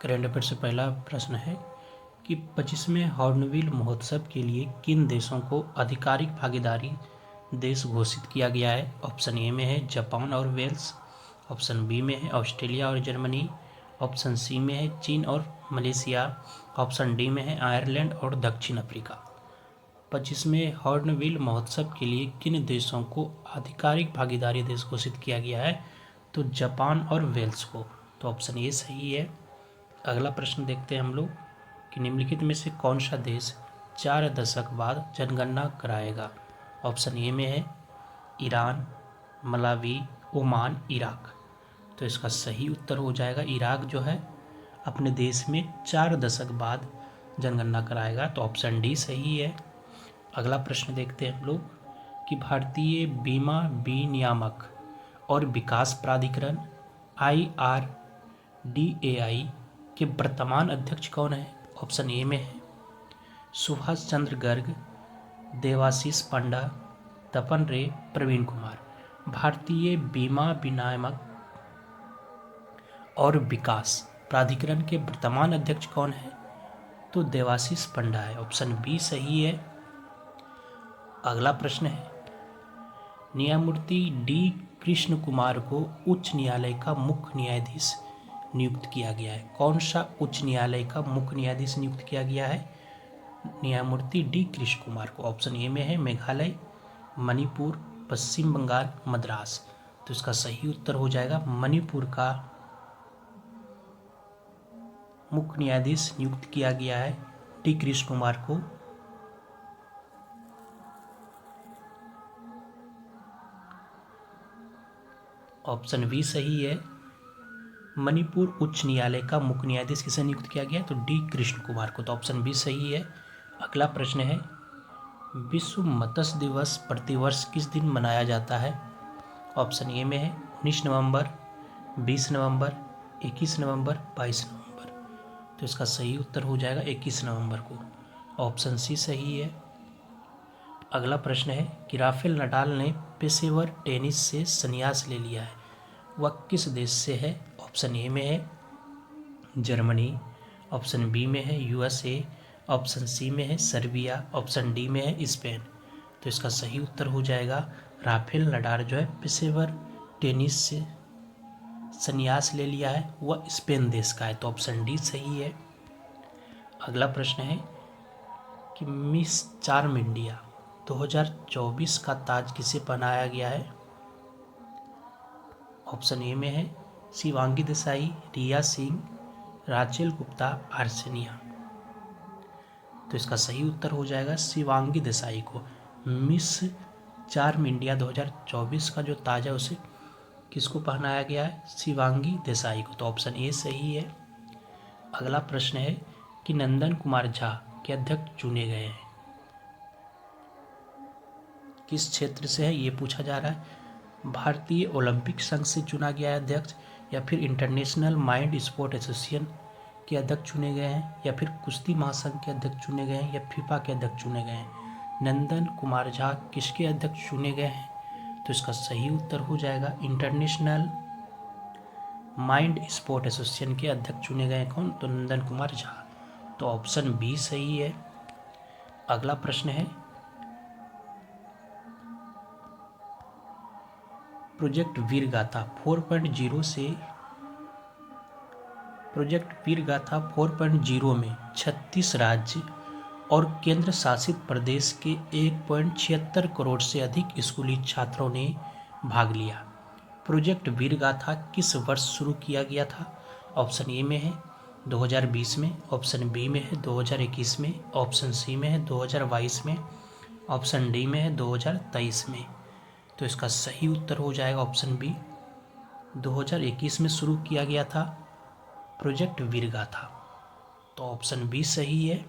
Current affair से पहला प्रश्न है कि 25वें हॉर्नबिल महोत्सव के लिए किन देशों को आधिकारिक भागीदारी देश घोषित किया गया है। ऑप्शन ए में है जापान और वेल्स, ऑप्शन बी में है ऑस्ट्रेलिया और जर्मनी, ऑप्शन सी में है चीन और मलेशिया, ऑप्शन डी में है आयरलैंड और दक्षिण अफ्रीका। 25वें हॉर्नबिल महोत्सव के लिए किन देशों को आधिकारिक भागीदारी देश घोषित किया गया है, तो जापान और वेल्स को। तो ऑप्शन ए सही है। अगला प्रश्न देखते हैं हम लोग कि निम्नलिखित में से कौन सा देश 4 दशक बाद जनगणना कराएगा। ऑप्शन ए में है ईरान, मलावी, ओमान, इराक। तो इसका सही उत्तर हो जाएगा इराक जो है अपने देश में 4 दशक बाद जनगणना कराएगा। तो ऑप्शन डी सही है। अगला प्रश्न देखते हैं हम लोग कि भारतीय बीमा विनियामक और विकास प्राधिकरण IRDAI के वर्तमान अध्यक्ष कौन है। ऑप्शन ए में है सुभाष चंद्र गर्ग, देवाशीष पांडा, तपन रे, प्रवीण कुमार। भारतीय बीमा विनियामक और विकास प्राधिकरण के वर्तमान अध्यक्ष कौन है, तो देवाशीष पांडा है। ऑप्शन बी सही है। अगला प्रश्न है न्यायमूर्ति डी कृष्ण कुमार को उच्च न्यायालय का मुख्य न्यायाधीश नियुक्त किया गया है। कौन सा उच्च न्यायालय का मुख्य न्यायाधीश नियुक्त किया गया है न्यायमूर्ति डी कृष्ण कुमार को। ऑप्शन ए में है मेघालय, मणिपुर, पश्चिम बंगाल, मद्रास। तो इसका सही उत्तर हो जाएगा मणिपुर का मुख्य न्यायाधीश नियुक्त किया गया है डी कृष्ण कुमार को। ऑप्शन बी सही है। मणिपुर उच्च न्यायालय का मुख्य न्यायाधीश किसे नियुक्त किया गया, तो डी कृष्ण कुमार को। तो ऑप्शन बी सही है। अगला प्रश्न है विश्व मत्स्य दिवस प्रतिवर्ष किस दिन मनाया जाता है। ऑप्शन ए में है 19 नवंबर, 20 नवंबर, 21 नवंबर, 22 नवंबर। तो इसका सही उत्तर हो जाएगा 21 नवंबर को। ऑप्शन सी सही है। अगला प्रश्न है कि राफेल नडाल ने पेशेवर टेनिस से संन्यास ले लिया है, वह किस देश से है। ऑप्शन ए में है जर्मनी, ऑप्शन बी में है USA, ऑप्शन सी में है सर्बिया, ऑप्शन डी में है स्पेन। तो इसका सही उत्तर हो जाएगा राफेल नडाल जो है पेशेवर टेनिस से संन्यास ले लिया है, वह स्पेन देश का है। तो ऑप्शन डी सही है। अगला प्रश्न है कि मिस चार्म इंडिया 2024 का ताज किसे पहनाया गया है। ऑप्शन ए में है शिवांगी देसाई, रिया सिंह, राचेल गुप्ता, आर्सेनिया। तो इसका सही उत्तर हो जाएगा शिवांगी देसाई को। मिस चार्म इंडिया 2024 का जो ताज है उसे किसको पहनाया गया है, शिवांगी देसाई को। तो ऑप्शन ए सही है। अगला प्रश्न है कि नंदन कुमार झा के अध्यक्ष चुने गए हैं, किस क्षेत्र से है ये पूछा जा रहा है। भारतीय ओलंपिक संघ से चुना गया है अध्यक्ष, या फिर इंटरनेशनल माइंड स्पोर्ट एसोसिएशन के अध्यक्ष चुने गए हैं, या फिर कुश्ती महासंघ के अध्यक्ष चुने गए हैं, या फीफा के अध्यक्ष चुने गए हैं। नंदन कुमार झा किसके अध्यक्ष चुने गए हैं, तो इसका सही उत्तर हो जाएगा इंटरनेशनल माइंड स्पोर्ट एसोसिएशन के अध्यक्ष चुने गए हैं। कौन, तो नंदन कुमार झा। तो ऑप्शन बी सही है। अगला प्रश्न है प्रोजेक्ट वीरगाथा 4.0 से प्रोजेक्ट वीरगाथा 4.0 में 36 राज्य और केंद्र शासित प्रदेश के 1.76 करोड़ से अधिक स्कूली छात्रों ने भाग लिया। प्रोजेक्ट वीरगाथा किस वर्ष शुरू किया गया था। ऑप्शन ए में है 2020 में, ऑप्शन बी में है 2021 में, ऑप्शन सी में है 2022 में, ऑप्शन डी में है 2023 में। तो इसका सही उत्तर हो जाएगा ऑप्शन बी, 2021 में शुरू किया गया था प्रोजेक्ट वीरगाथा। तो ऑप्शन बी सही है।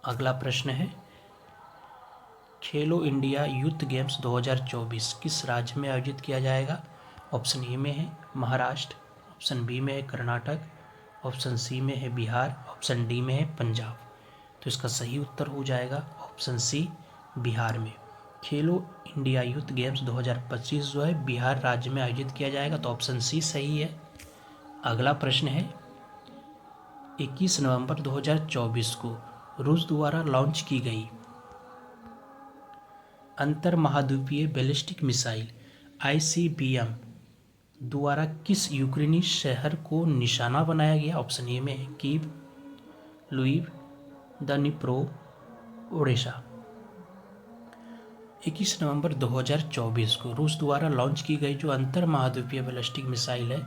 अगला प्रश्न है खेलो इंडिया यूथ गेम्स 2024 किस राज्य में आयोजित किया जाएगा। ऑप्शन ए में है महाराष्ट्र, ऑप्शन बी में है कर्नाटक, ऑप्शन सी में है बिहार, ऑप्शन डी में है पंजाब। तो इसका सही उत्तर हो जाएगा ऑप्शन सी, बिहार में खेलो इंडिया यूथ गेम्स 2025 जो है बिहार राज्य में आयोजित किया जाएगा, तो ऑप्शन सी सही है। अगला प्रश्न है 21 नवंबर 2024 को रूस द्वारा लॉन्च की गई अंतर महाद्वीपीय बैलिस्टिक मिसाइल ICBM द्वारा किस यूक्रेनी शहर को निशाना बनाया गया? ऑप्शन ए में है कीव, लुइव, दनिप्रो, ओडेसा। 21 नवंबर 2024 को रूस द्वारा लॉन्च की गई जो अंतर महाद्वीपीय बैलिस्टिक मिसाइल है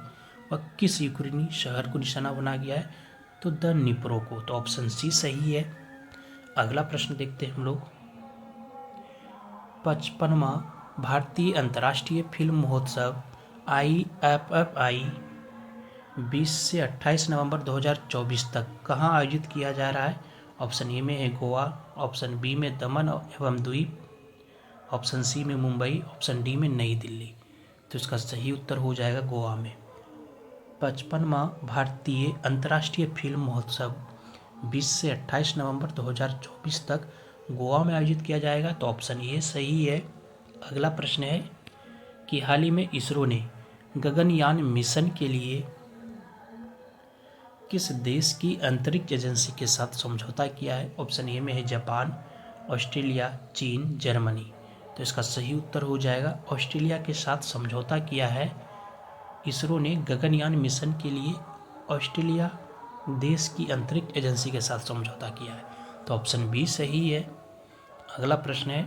वह किस यूक्रेनी शहर को निशाना बना गया है? तो दनिप्रो को। तो ऑप्शन सी सही है। अगला प्रश्न देखते हैं हम लोग। 55वां भारतीय अंतर्राष्ट्रीय फिल्म महोत्सव IFFI 20 से 28 नवंबर 2024 तक कहाँ आयोजित किया जा रहा है? ऑप्शन ए में है गोवा, ऑप्शन बी में दमन एवं द्वीप, ऑप्शन सी में मुंबई, ऑप्शन डी में नई दिल्ली। तो इसका सही उत्तर हो जाएगा गोवा में। 55वां भारतीय अंतर्राष्ट्रीय फिल्म महोत्सव 20 से 28 नवंबर 2024 तक गोवा में आयोजित किया जाएगा, तो ऑप्शन ए सही है। अगला प्रश्न है कि हाल ही में इसरो ने गगनयान मिशन के लिए किस देश की अंतरिक्ष एजेंसी के साथ समझौता किया है? ऑप्शन ए में है जापान, ऑस्ट्रेलिया, चीन, जर्मनी। तो इसका सही उत्तर हो जाएगा ऑस्ट्रेलिया के साथ समझौता किया है। इसरो ने गगनयान मिशन के लिए ऑस्ट्रेलिया देश की अंतरिक्ष एजेंसी के साथ समझौता किया है, तो ऑप्शन बी सही है। अगला प्रश्न है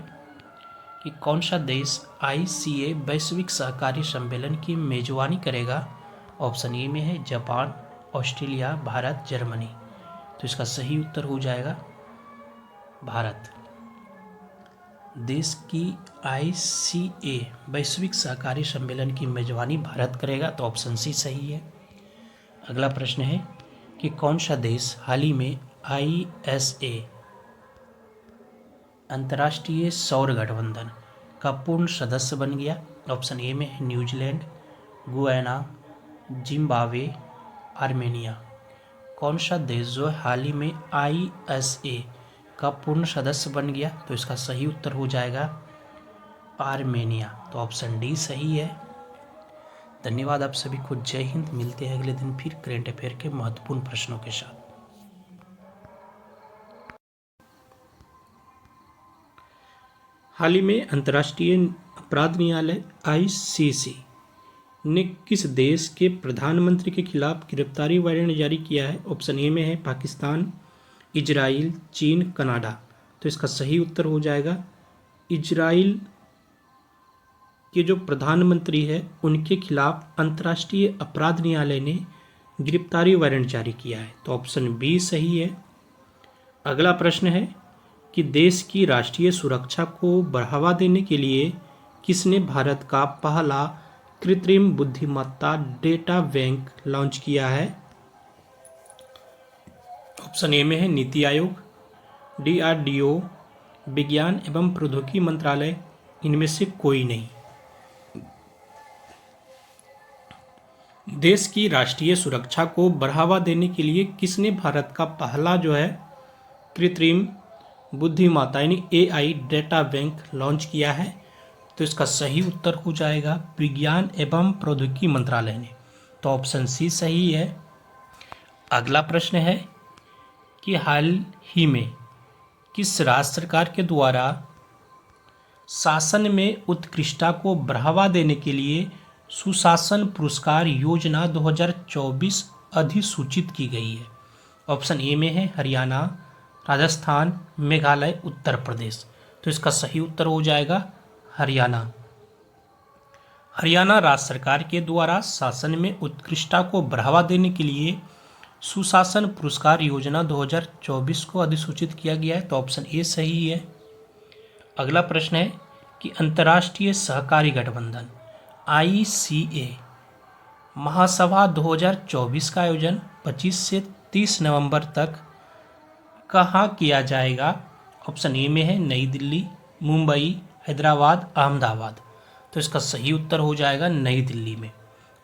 कि कौन सा देश ICA वैश्विक सहकारी सम्मेलन की मेजबानी करेगा? ऑप्शन ए में है जापान, ऑस्ट्रेलिया, भारत, जर्मनी। तो इसका सही उत्तर हो जाएगा भारत। देश की ICA वैश्विक सहकारी सम्मेलन की मेजबानी भारत करेगा, तो ऑप्शन सी सही है। अगला प्रश्न है कि कौन सा देश हाल ही में ISA अंतर्राष्ट्रीय सौर गठबंधन का पूर्ण सदस्य बन गया? ऑप्शन ए में है न्यूजीलैंड, गुयाना, जिम्बाब्वे, आर्मेनिया। कौन सा देश जो हाल ही में ISA का पूर्ण सदस्य बन गया? तो इसका सही उत्तर हो जाएगा आर्मेनिया। तो ऑप्शन डी सही है। धन्यवाद आप सभी को। जय हिंद। मिलते हैं अगले दिन फिर करेंट अफेयर के महत्वपूर्ण प्रश्नों के साथ। हाल ही में अंतर्राष्ट्रीय अपराध न्यायालय ICC ने किस देश के प्रधानमंत्री के खिलाफ गिरफ्तारी वारंट जारी किया है? ऑप्शन ए में है पाकिस्तान, इजराइल, चीन, कनाडा। तो इसका सही उत्तर हो जाएगा इजराइल के जो प्रधानमंत्री है उनके खिलाफ अंतर्राष्ट्रीय अपराध न्यायालय ने गिरफ्तारी वारंट जारी किया है, तो ऑप्शन बी सही है। अगला प्रश्न है कि देश की राष्ट्रीय सुरक्षा को बढ़ावा देने के लिए किसने भारत का पहला कृत्रिम बुद्धिमत्ता डेटा बैंक लॉन्च किया है? ऑप्शन ए में है नीति आयोग, DRDO, विज्ञान एवं प्रौद्योगिकी मंत्रालय, इनमें से कोई नहीं। देश की राष्ट्रीय सुरक्षा को बढ़ावा देने के लिए किसने भारत का पहला जो है कृत्रिम बुद्धिमत्ता यानी AI डेटा बैंक लॉन्च किया है? तो इसका सही उत्तर हो जाएगा विज्ञान एवं प्रौद्योगिकी मंत्रालय ने। तो ऑप्शन सी सही है। अगला प्रश्न है कि हाल ही में किस राज्य सरकार के द्वारा शासन में उत्कृष्टता को बढ़ावा देने के लिए सुशासन पुरस्कार योजना 2024 अधिसूचित की गई है? ऑप्शन ए में है हरियाणा, राजस्थान, मेघालय, उत्तर प्रदेश। तो इसका सही उत्तर हो जाएगा हरियाणा। हरियाणा राज्य सरकार के द्वारा शासन में उत्कृष्टता को बढ़ावा देने के लिए सुशासन पुरस्कार योजना 2024 को अधिसूचित किया गया है, तो ऑप्शन ए सही है। अगला प्रश्न है कि अंतर्राष्ट्रीय सहकारी गठबंधन ICA महासभा 2024 का आयोजन 25 से 30 नवंबर तक कहाँ किया जाएगा? ऑप्शन ए में है नई दिल्ली, मुंबई, हैदराबाद, अहमदाबाद। तो इसका सही उत्तर हो जाएगा नई दिल्ली में।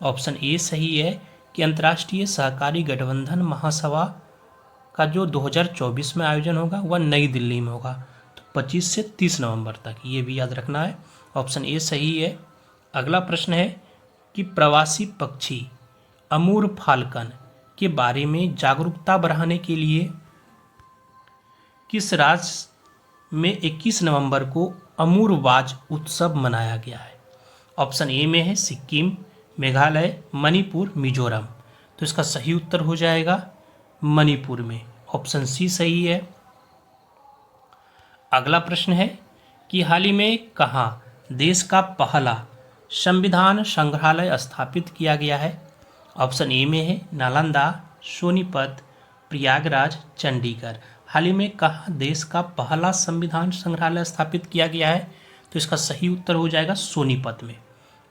ऑप्शन ए सही है कि अंतर्राष्ट्रीय सहकारी गठबंधन महासभा का जो 2024 में आयोजन होगा वह नई दिल्ली में होगा। तो 25 से 30 नवंबर तक, ये भी याद रखना है। ऑप्शन ए सही है। अगला प्रश्न है कि प्रवासी पक्षी अमूर फाल्कन के बारे में जागरूकता बढ़ाने के लिए किस राज्य में 21 नवंबर को अमूरवाज उत्सव मनाया गया है? ऑप्शन ए में है सिक्किम, मेघालय, मणिपुर, मिजोरम। तो इसका सही उत्तर हो जाएगा मणिपुर में, ऑप्शन सी सही है। अगला प्रश्न है कि हाल ही में कहाँ देश का पहला संविधान संग्रहालय स्थापित किया गया है? ऑप्शन ए में है नालंदा, सोनीपत, प्रयागराज, चंडीगढ़। हाल ही में कहाँ देश का पहला संविधान संग्रहालय स्थापित किया गया है? तो इसका सही उत्तर हो जाएगा सोनीपत में,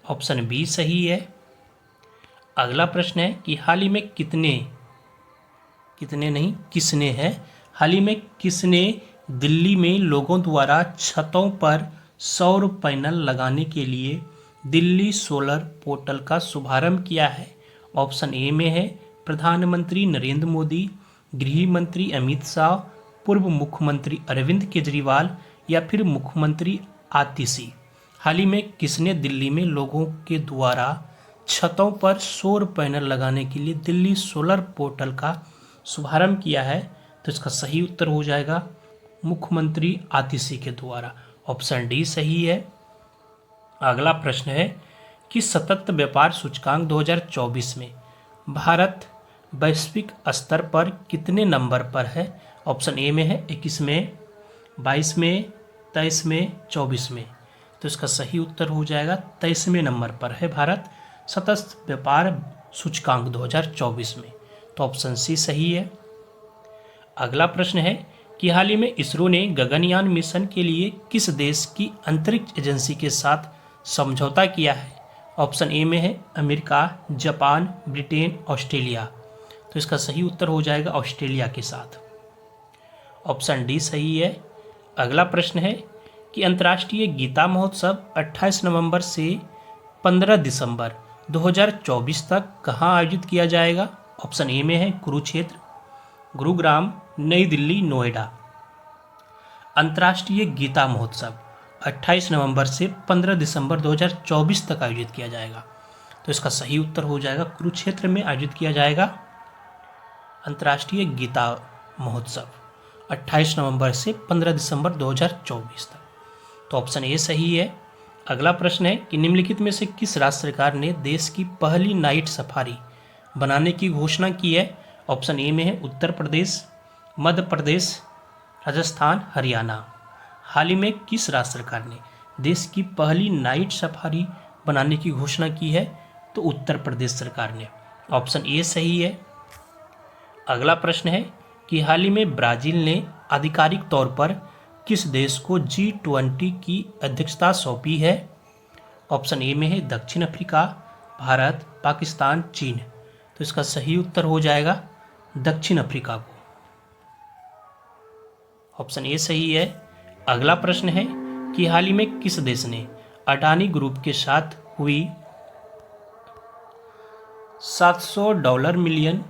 ऑप्शन बी सही है। अगला प्रश्न है कि हाल ही में किसने दिल्ली में लोगों द्वारा छतों पर सौर पैनल लगाने के लिए दिल्ली सोलर पोर्टल का शुभारंभ किया है? ऑप्शन ए में है प्रधानमंत्री नरेंद्र मोदी, गृह मंत्री अमित शाह, पूर्व मुख्यमंत्री अरविंद केजरीवाल या फिर मुख्यमंत्री आतिशी। हाल ही में किसने दिल्ली में लोगों के द्वारा छतों पर सौर पैनल लगाने के लिए दिल्ली सोलर पोर्टल का शुभारंभ किया है? तो इसका सही उत्तर हो जाएगा मुख्यमंत्री आतिशी के द्वारा, ऑप्शन डी सही है। अगला प्रश्न है कि सतत व्यापार सूचकांक 2024 में भारत वैश्विक स्तर पर कितने नंबर पर है? ऑप्शन ए में है 21 में, 22 में, 23 में, 24 में। तो इसका सही उत्तर हो जाएगा 23वें नंबर पर है भारत सतत व्यापार सूचकांक 2024 में, तो ऑप्शन सी सही है। अगला प्रश्न है कि हाल ही में इसरो ने गगनयान मिशन के लिए किस देश की अंतरिक्ष एजेंसी के साथ समझौता किया है? ऑप्शन ए में है अमेरिका, जापान, ब्रिटेन, ऑस्ट्रेलिया। तो इसका सही उत्तर हो जाएगा ऑस्ट्रेलिया के साथ, ऑप्शन डी सही है। अगला प्रश्न है कि अंतर्राष्ट्रीय गीता महोत्सव 28 नवंबर से 15 दिसंबर 2024 तक कहाँ आयोजित किया जाएगा? ऑप्शन ए में है कुरुक्षेत्र, गुरुग्राम, नई दिल्ली, नोएडा। अंतर्राष्ट्रीय गीता महोत्सव 28 नवंबर से 15 दिसंबर 2024 तक आयोजित किया जाएगा। तो इसका सही उत्तर हो जाएगा कुरुक्षेत्र में आयोजित किया जाएगा अंतर्राष्ट्रीय गीता महोत्सव 28 नवंबर से 15 दिसंबर 2024 तक, तो ऑप्शन ए सही है। अगला प्रश्न है कि निम्नलिखित में से किस राज्य सरकार ने देश की पहली नाइट सफारी बनाने की घोषणा की है? ऑप्शन ए में है उत्तर प्रदेश, मध्य प्रदेश, राजस्थान, हरियाणा। हाल ही में किस राज्य सरकार ने देश की पहली नाइट सफारी बनाने की घोषणा की है? तो उत्तर प्रदेश सरकार ने, ऑप्शन ए सही है। अगला प्रश्न है कि हाल ही में ब्राजील ने आधिकारिक तौर पर किस देश को G20 की अध्यक्षता सौंपी है? ऑप्शन ए में है दक्षिण अफ्रीका, भारत, पाकिस्तान, चीन। तो इसका सही उत्तर हो जाएगा दक्षिण अफ्रीका को, ऑप्शन ए सही है। अगला प्रश्न है कि हाल ही में किस देश ने अडानी ग्रुप के साथ हुई $700 मिलियन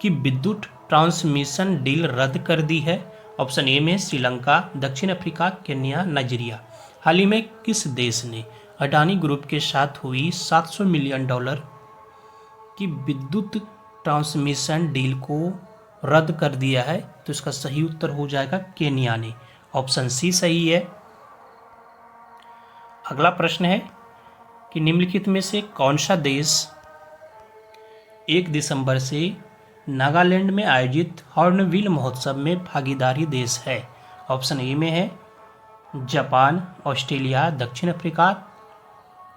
की विद्युत ट्रांसमिशन डील रद्द कर दी है? ऑप्शन ए में श्रीलंका, दक्षिण अफ्रीका, केन्या, नाइजीरिया। हाल ही में किस देश ने अडानी ग्रुप के साथ हुई $700 मिलियन की विद्युत ट्रांसमिशन डील को रद्द कर दिया है? तो इसका सही उत्तर हो जाएगा केन्या ने, ऑप्शन सी सही है। अगला प्रश्न है कि निम्नलिखित में से कौन सा देश 1 दिसंबर से नागालैंड में आयोजित हॉर्नबिल महोत्सव में भागीदारी देश है? ऑप्शन ए में है जापान, ऑस्ट्रेलिया, दक्षिण अफ्रीका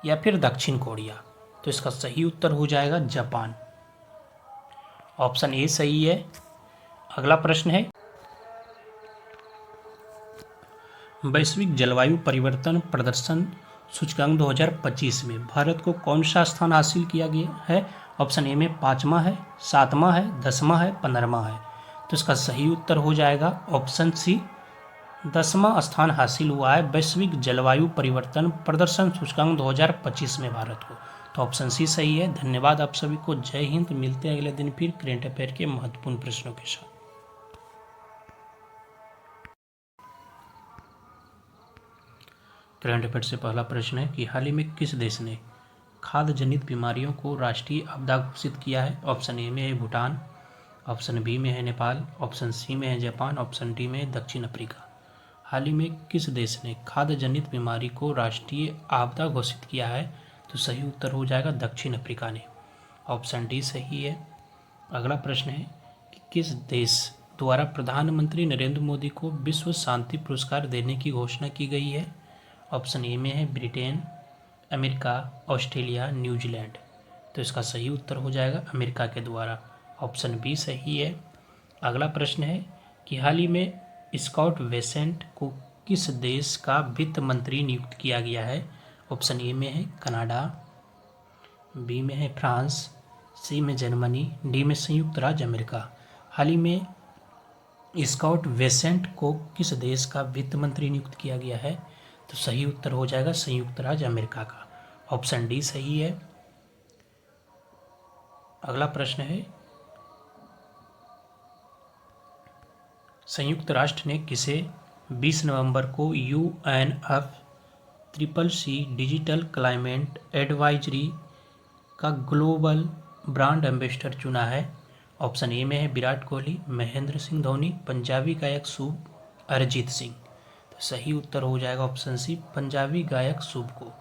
या फिर दक्षिण कोरिया। तो इसका सही उत्तर हो जाएगा जापान, ऑप्शन ए सही है। अगला प्रश्न है वैश्विक जलवायु परिवर्तन प्रदर्शन सूचकांक 2025 में भारत को कौन सा स्थान हासिल किया गया है? ऑप्शन ए में 5वां है, 7वां है, 10वां है, 15वां है। तो इसका सही उत्तर हो जाएगा ऑप्शन सी, 10वां स्थान हासिल हुआ है वैश्विक जलवायु परिवर्तन प्रदर्शन सूचकांक 2025 में भारत को, तो ऑप्शन सी सही है। धन्यवाद आप सभी को, जय हिंद। मिलते हैं अगले दिन फिर करेंट अफेयर के महत्वपूर्ण प्रश्नों के साथ। करंट अफेयर से पहला प्रश्न है कि हाल ही में किस देश ने खाद्य जनित बीमारियों को राष्ट्रीय आपदा घोषित किया है? ऑप्शन ए में है भूटान, ऑप्शन बी में है नेपाल, ऑप्शन सी में है जापान, ऑप्शन डी में है दक्षिण अफ्रीका। हाल ही में किस देश ने खाद्य जनित बीमारी को राष्ट्रीय आपदा घोषित किया है? तो सही उत्तर हो जाएगा दक्षिण अफ्रीका ने। ऑप्शन डी सही है। अगला प्रश्न है कि किस देश द्वारा प्रधानमंत्री नरेंद्र मोदी को विश्व शांति पुरस्कार देने की घोषणा की गई है? ऑप्शन ए में है ब्रिटेन, अमेरिका, ऑस्ट्रेलिया, न्यूजीलैंड। तो इसका सही उत्तर हो जाएगा अमेरिका के द्वारा। ऑप्शन बी सही है। अगला प्रश्न है कि हाल ही में स्कॉट बेसेंट को किस देश का वित्त मंत्री नियुक्त किया गया है? ऑप्शन ए में है कनाडा, बी में है फ्रांस, सी में जर्मनी, डी में संयुक्त राज्य अमेरिका। हाल ही में स्कॉट बेसेंट को किस देश का वित्त मंत्री नियुक्त किया गया है? तो सही उत्तर हो जाएगा संयुक्त राज्य अमेरिका का। ऑप्शन डी सही है। अगला प्रश्न है संयुक्त राष्ट्र ने किसे 20 नवंबर को UNFCCC डिजिटल क्लाइमेट एडवाइजरी का ग्लोबल ब्रांड एम्बेसडर चुना है? ऑप्शन ए में है विराट कोहली, महेंद्र सिंह धोनी, पंजाबी गायक शुभ, अरिजीत सिंह। तो सही उत्तर हो जाएगा ऑप्शन सी, पंजाबी गायक शुभ को।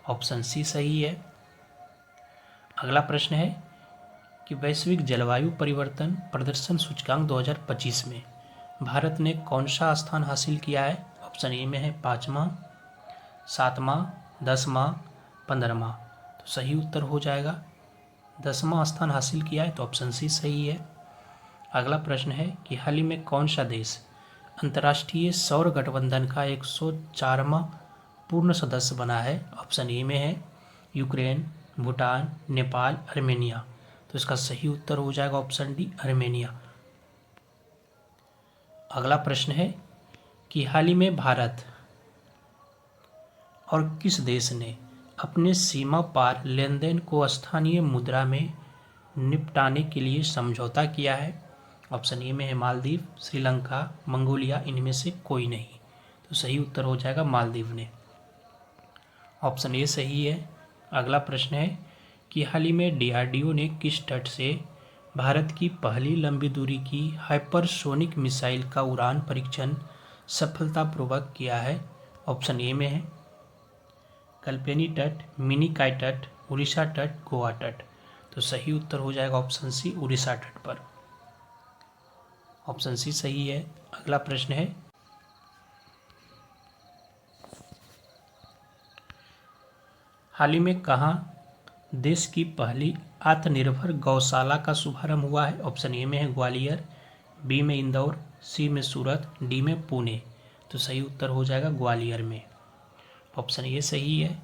ऑप्शन सी सही है। अगला प्रश्न है कि वैश्विक जलवायु परिवर्तन प्रदर्शन सूचकांक 2025 में भारत ने कौन सा स्थान हासिल किया है? ऑप्शन ए में है 5वां, 7वां, 10वां, 15वां। तो सही उत्तर हो जाएगा 10वां स्थान हासिल किया है, तो ऑप्शन सी सही है। अगला प्रश्न है कि हाल ही में कौन सा देश अंतर्राष्ट्रीय सौर गठबंधन का 104वां पूर्ण सदस्य बना है? ऑप्शन ए में है यूक्रेन, भूटान, नेपाल, आर्मेनिया। तो इसका सही उत्तर हो जाएगा ऑप्शन डी आर्मेनिया। अगला प्रश्न है कि हाल ही में भारत और किस देश ने अपने सीमा पार लेन देन को स्थानीय मुद्रा में निपटाने के लिए समझौता किया है? ऑप्शन ए में है मालदीव, श्रीलंका, मंगोलिया, इनमें से कोई नहीं। तो सही उत्तर हो जाएगा मालदीव ने। ऑप्शन ए सही है। अगला प्रश्न है कि हाल ही में DRDO ने किस तट से भारत की पहली लंबी दूरी की हाइपरसोनिक मिसाइल का उड़ान परीक्षण सफलतापूर्वक किया है? ऑप्शन ए में है कल्पेनी तट, मिनीकॉय तट, उड़ीसा तट, गोवा तट। तो सही उत्तर हो जाएगा ऑप्शन सी, उड़ीसा तट पर। ऑप्शन सी सही है। अगला प्रश्न है हाल ही में कहाँ देश की पहली आत्मनिर्भर गौशाला का शुभारंभ हुआ है? ऑप्शन ए में है ग्वालियर, बी में इंदौर, सी में सूरत, डी में पुणे। तो सही उत्तर हो जाएगा ग्वालियर में। ऑप्शन ए सही है।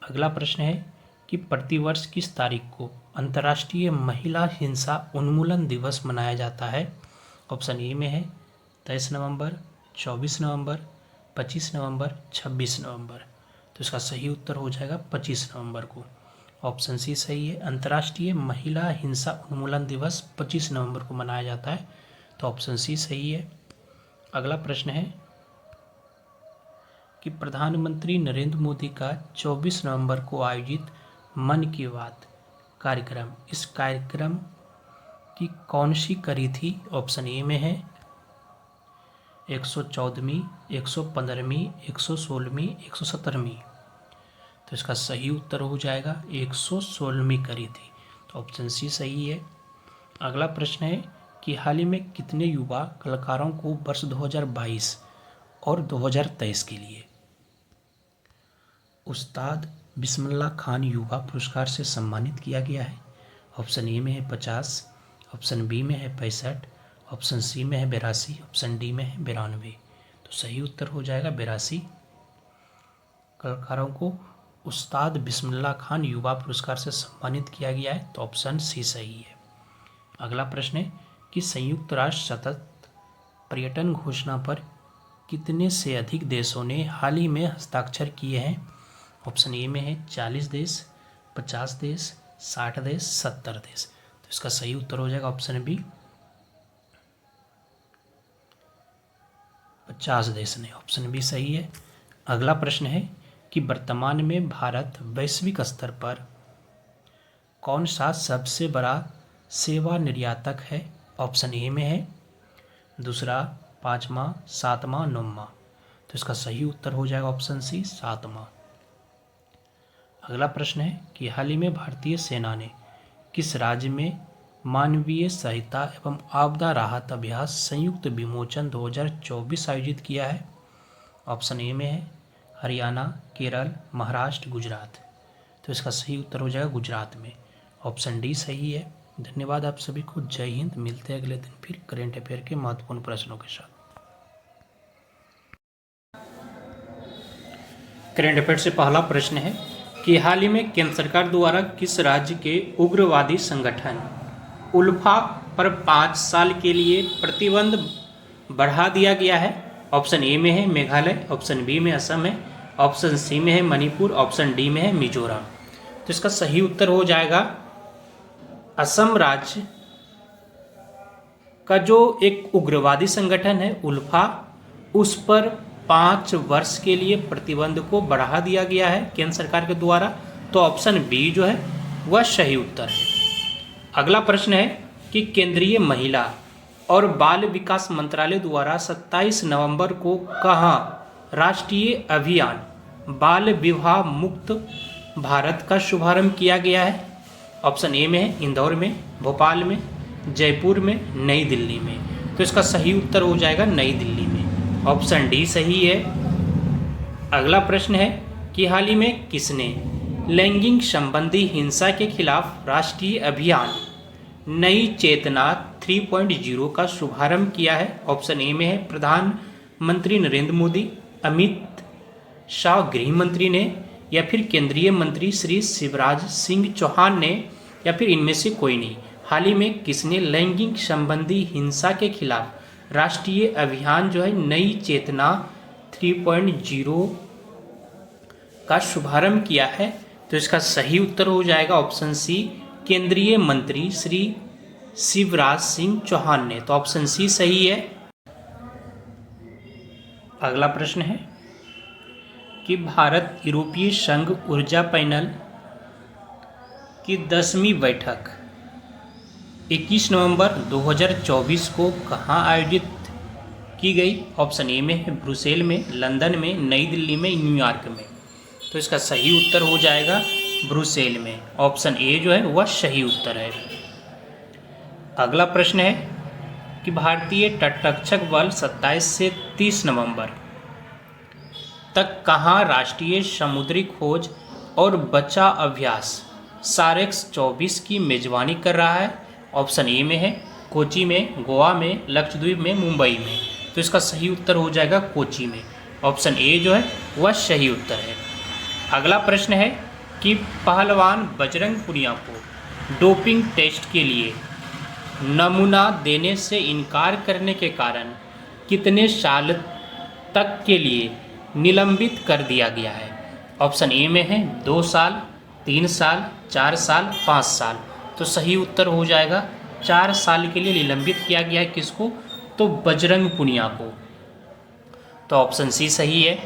अगला प्रश्न है कि प्रतिवर्ष किस तारीख को अंतर्राष्ट्रीय महिला हिंसा उन्मूलन दिवस मनाया जाता है? ऑप्शन ए में है 23 नवंबर, 24 नवंबर, 25 नवंबर, 26 नवंबर। तो इसका सही उत्तर हो जाएगा 25 नवंबर को। ऑप्शन सी सही है। अंतर्राष्ट्रीय महिला हिंसा उन्मूलन दिवस 25 नवंबर को मनाया जाता है, तो ऑप्शन सी सही है। अगला प्रश्न है कि प्रधानमंत्री नरेंद्र मोदी का 24 नवंबर को आयोजित मन की बात कार्यक्रम, इस कार्यक्रम की कौन सी कड़ी थी? ऑप्शन ए में है 114वीं, 115वीं, 116वीं, 117वीं। तो इसका सही उत्तर हो जाएगा 116वीं कड़ी थी, तो ऑप्शन सी सही है। अगला प्रश्न है कि हाल ही में कितने युवा कलाकारों को वर्ष 2022 और 2023 के लिए उस्ताद बिस्मिल्लाह खान युवा पुरस्कार से सम्मानित किया गया है? ऑप्शन ए में है 50, ऑप्शन बी में है 65, ऑप्शन सी में है 82, ऑप्शन डी में है 92। तो सही उत्तर हो जाएगा 82 कलाकारों को उस्ताद बिस्मिल्लाह खान युवा पुरस्कार से सम्मानित किया गया है, तो ऑप्शन सी सही है। अगला प्रश्न है कि संयुक्त राष्ट्र सतत पर्यटन घोषणा पर कितने से अधिक देशों ने हाल ही में हस्ताक्षर किए हैं? ऑप्शन ए में है 40 देश, 50 देश, 60 देश, 70 देश। तो इसका सही उत्तर हो जाएगा ऑप्शन बी 50 देश ने। ऑप्शन बी सही है। अगला प्रश्न है कि वर्तमान में भारत वैश्विक स्तर पर कौन सा सबसे बड़ा सेवा निर्यातक है? ऑप्शन ए में है, दूसरा, पाँचवा, सातवां, नौवां। तो इसका सही उत्तर हो जाएगा ऑप्शन सी, सातवां। अगला प्रश्न है कि हाल ही में भारतीय सेना ने किस राज्य में मानवीय सहायता एवं आपदा राहत अभ्यास संयुक्त विमोचन 2024 आयोजित किया है? ऑप्शन ए में है हरियाणा, केरल, महाराष्ट्र, गुजरात। तो इसका सही उत्तर हो जाएगा गुजरात में। ऑप्शन डी सही है। धन्यवाद आप सभी को। जय हिंद। मिलते हैं अगले दिन फिर करेंट अफेयर के महत्वपूर्ण प्रश्नों के साथ। करेंट अफेयर से पहला प्रश्न है कि हाल ही में केंद्र सरकार द्वारा किस राज्य के उग्रवादी संगठन उल्फा पर 5 साल के लिए प्रतिबंध बढ़ा दिया गया है? ऑप्शन ए में है मेघालय, ऑप्शन बी में असम है, ऑप्शन सी में है मणिपुर, ऑप्शन डी में है मिजोरम। तो इसका सही उत्तर हो जाएगा असम राज्य का जो एक उग्रवादी संगठन है उल्फा, उस पर 5 वर्ष के लिए प्रतिबंध को बढ़ा दिया गया है केंद्र सरकार के द्वारा। तो ऑप्शन बी जो है वह सही उत्तर है। अगला प्रश्न है कि केंद्रीय महिला और बाल विकास मंत्रालय द्वारा 27 नवंबर को कहाँ राष्ट्रीय अभियान बाल विवाह मुक्त भारत का शुभारंभ किया गया है? ऑप्शन ए में है इंदौर में, भोपाल में, जयपुर में, नई दिल्ली में। तो इसका सही उत्तर हो जाएगा नई दिल्ली में। ऑप्शन डी सही है। अगला प्रश्न है कि हाल ही में किसने लैंगिक संबंधी हिंसा के खिलाफ राष्ट्रीय अभियान नई चेतना 3.0 का शुभारंभ किया है? ऑप्शन ए में है प्रधानमंत्री नरेंद्र मोदी, अमित शाह गृह मंत्री ने, या फिर केंद्रीय मंत्री श्री शिवराज सिंह चौहान ने, या फिर इनमें से कोई नहीं। हाल ही में किसने लैंगिक संबंधी हिंसा के खिलाफ राष्ट्रीय अभियान जो है नई चेतना 3.0 का शुभारंभ किया है? तो इसका सही उत्तर हो जाएगा ऑप्शन सी, केंद्रीय मंत्री श्री शिवराज सिंह चौहान ने। तो ऑप्शन सी सही है। अगला प्रश्न है कि भारत यूरोपीय संघ ऊर्जा पैनल की 10वीं बैठक 21 नवंबर 2024 को कहाँ आयोजित की गई? ऑप्शन ए में है ब्रुसेल में, लंदन में, नई दिल्ली में, न्यूयॉर्क में। तो इसका सही उत्तर हो जाएगा ब्रुसेल में। ऑप्शन ए जो है वह सही उत्तर है। अगला प्रश्न है कि भारतीय तटरक्षक बल 27 से 30 नवंबर तक कहाँ राष्ट्रीय समुद्री खोज और बचाव अभ्यास सारेक्स 24 की मेजबानी कर रहा है? ऑप्शन ए में है कोची में, गोवा में, लक्षद्वीप में, मुंबई में। तो इसका सही उत्तर हो जाएगा कोची में। ऑप्शन ए जो है वह सही उत्तर है। अगला प्रश्न है कि पहलवान बजरंग पुनिया को डोपिंग टेस्ट के लिए नमूना देने से इनकार करने के कारण कितने साल तक के लिए निलंबित कर दिया गया है? ऑप्शन ए में है 2 साल, 3 साल, 4 साल, 5 साल। तो सही उत्तर हो जाएगा 4 साल के लिए निलंबित किया गया है। किसको? तो बजरंग पुनिया को। तो ऑप्शन सी सही है।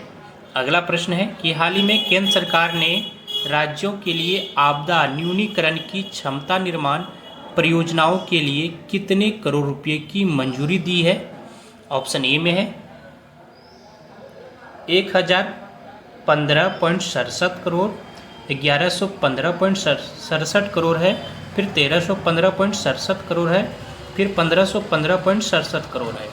अगला प्रश्न है कि हाल ही में केंद्र सरकार ने राज्यों के लिए आपदा न्यूनीकरण की क्षमता निर्माण परियोजनाओं के लिए कितने करोड़ रुपए की मंजूरी दी है? ऑप्शन ए में है 1015.67 करोड़, 1115.67 करोड़ है, फिर 1315.67 करोड़ है, फिर 1515.67 करोड़ है।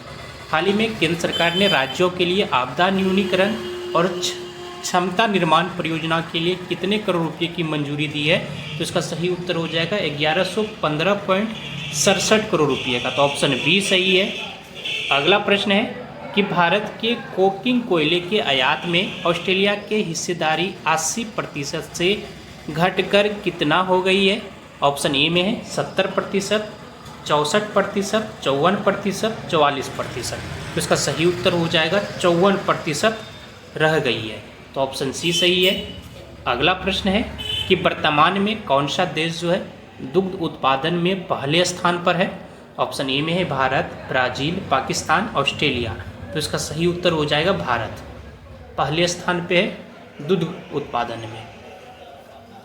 हाल ही में केंद्र सरकार ने राज्यों के लिए आपदा न्यूनीकरण और क्षमता निर्माण परियोजना के लिए कितने करोड़ रुपए की मंजूरी दी है? तो इसका सही उत्तर हो जाएगा 1115.67 करोड़ रुपए का। तो ऑप्शन बी सही है। अगला प्रश्न है कि भारत के कोकिंग कोयले के आयात में ऑस्ट्रेलिया के हिस्सेदारी 80% से घटकर कितना हो गई है? ऑप्शन ए में है 70%, 64%, 54%, 44%। तो इसका सही उत्तर हो जाएगा 54% रह गई है। तो ऑप्शन सी सही है। अगला प्रश्न है कि वर्तमान में कौन सा देश जो है दुग्ध उत्पादन में पहले स्थान पर है? ऑप्शन ए में है भारत, ब्राज़ील, पाकिस्तान, ऑस्ट्रेलिया। तो इसका सही उत्तर हो जाएगा भारत पहले स्थान पे है दूध उत्पादन में।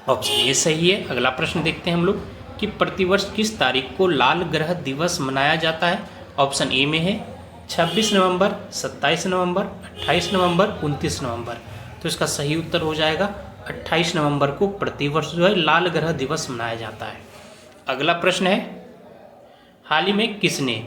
ऑप्शन ए सही है। अगला प्रश्न देखते हैं हम लोग कि प्रतिवर्ष किस तारीख को लाल ग्रह दिवस मनाया जाता है। ऑप्शन ए में है 26 नवंबर, 27 नवंबर, 28 नवंबर, 29 नवंबर। तो इसका सही उत्तर हो जाएगा 28 नवंबर को प्रतिवर्ष जो है लाल ग्रह दिवस मनाया जाता है। अगला प्रश्न है, हाल ही में किसने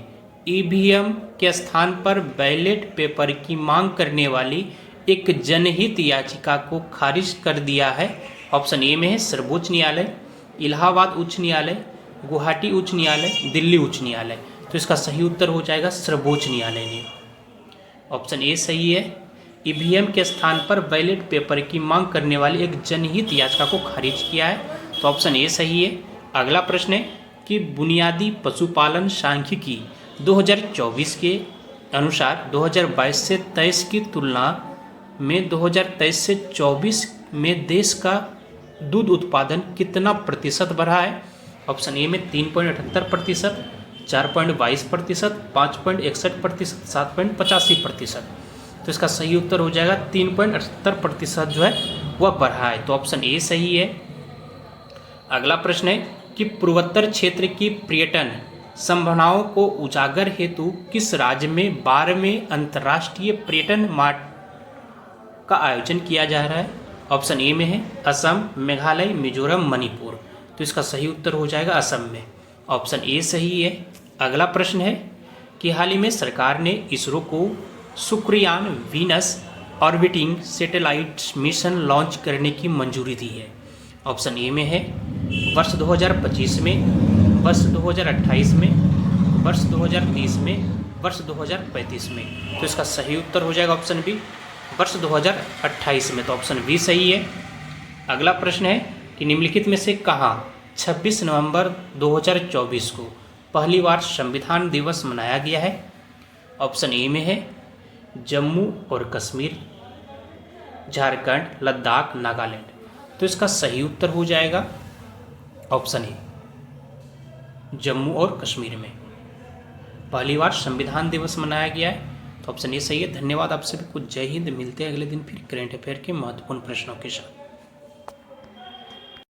ईवीएम के स्थान पर बैलेट पेपर की मांग करने वाली एक जनहित याचिका को खारिज कर दिया है। ऑप्शन ए में है सर्वोच्च न्यायालय, इलाहाबाद उच्च न्यायालय, गुवाहाटी उच्च न्यायालय, दिल्ली उच्च न्यायालय। तो इसका सही उत्तर हो जाएगा सर्वोच्च न्यायालय ने। ऑप्शन ए सही है। ईवीएम के स्थान पर बैलेट पेपर की मांग करने वाली एक जनहित याचिका को खारिज किया है। तो ऑप्शन ए सही है। अगला प्रश्न है कि बुनियादी पशुपालन सांख्यिकी 2024 के अनुसार 2022 से 23 की तुलना में 2023 से 24 में देश का दूध उत्पादन कितना प्रतिशत बढ़ा है। ऑप्शन ए में 3.78%, 4.22%, 5.61%, 7.85%। तो इसका सही उत्तर हो जाएगा 3.78% जो है वह बढ़ा है। तो ऑप्शन ए सही है। अगला प्रश्न है कि पूर्वोत्तर क्षेत्र की पर्यटन संभावनाओं को उजागर हेतु किस राज्य में 12वें अंतर्राष्ट्रीय पर्यटन मार्ट का आयोजन किया जा रहा है। ऑप्शन ए में है असम, मेघालय, मिजोरम, मणिपुर। तो इसका सही उत्तर हो जाएगा असम में। ऑप्शन ए सही है। अगला प्रश्न है कि हाल ही में सरकार ने इसरो को Shukrayaan Venus orbiting satellite mission launch करने की मंजूरी दी है। ऑप्शन ए में है वर्ष 2025 में, वर्ष 2028 में, वर्ष 2030 में, वर्ष 2035 में। तो इसका सही उत्तर हो जाएगा ऑप्शन बी, वर्ष 2028 में। तो ऑप्शन बी सही है। अगला प्रश्न है कि निम्नलिखित में से कहाँ 26 नवंबर 2024 को पहली बार संविधान दिवस मनाया गया है। ऑप्शन ए में है जम्मू और कश्मीर, झारखंड, लद्दाख, नागालैंड। तो इसका सही उत्तर हो जाएगा ऑप्शन ए, जम्मू और कश्मीर में पहली बार संविधान दिवस मनाया गया है। तो ऑप्शन ए सही है। धन्यवाद आप सभी को। जय हिंद। मिलते हैं अगले दिन फिर करेंट अफेयर के महत्वपूर्ण प्रश्नों के साथ।